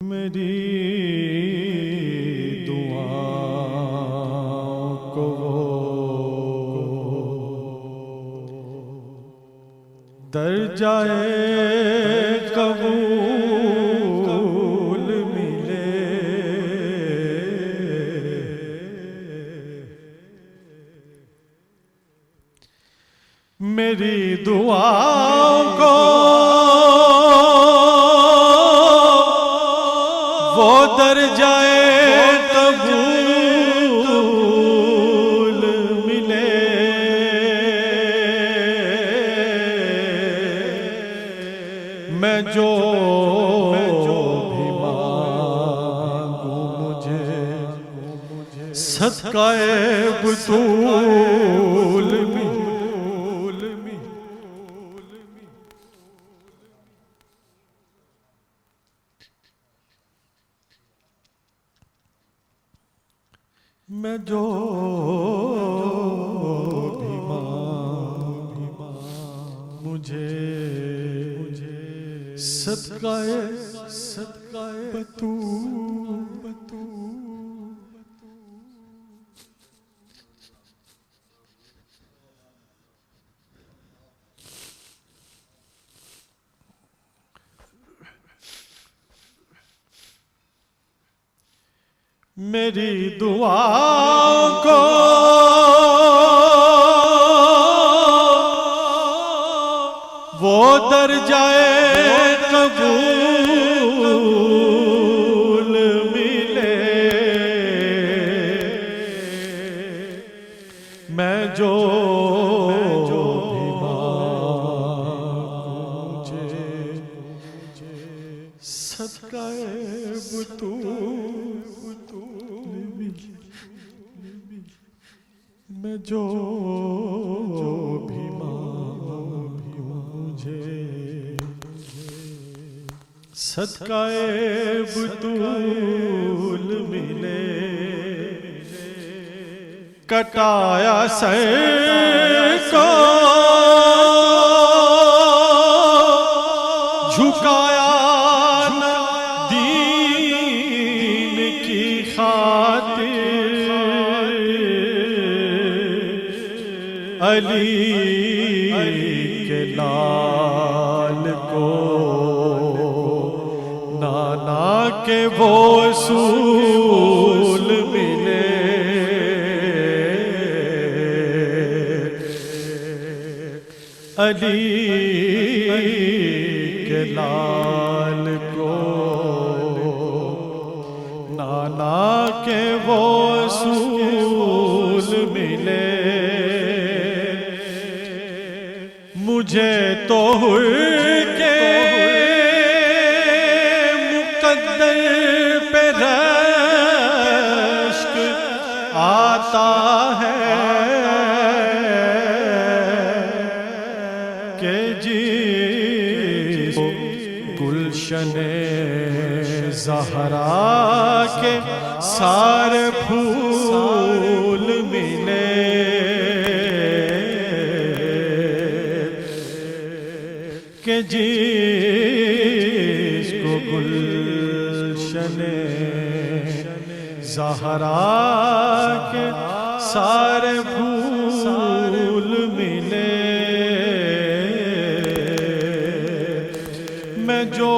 मेरी दुआओं को दर्जाए कबूल मिले। मेरी दुआओं को वो दर्जाए कबूल मिले। मैं जो भी मांगू मुझे सदकाए बतूल मिले। मैं जो भी मांगू मुझे सदकाए बतूल। मेरी दुआओं को वो दर्जाए कबूल मिले। मैं जो भी मांगू मुझे सदकाए बतूल। मैं जो भी मांगू मुझे सदकाए बतूल मिले। कटाया सर को झुकाया न दीन की खातिर। अली के लाल को नाना के वो सूल मिले। अली के लाल को नाना के वो सूल मिले। मुझे तो के मुकद्दर पे रश्क आता है कि जिस गुलशने ज़हरा के सारे फूल मिले। कि जिसको गुलशने ज़हरा के सारे फूल मिले। मैं जो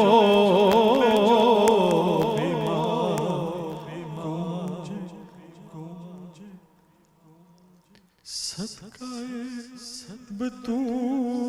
भी मांगू सदकाए बतूल।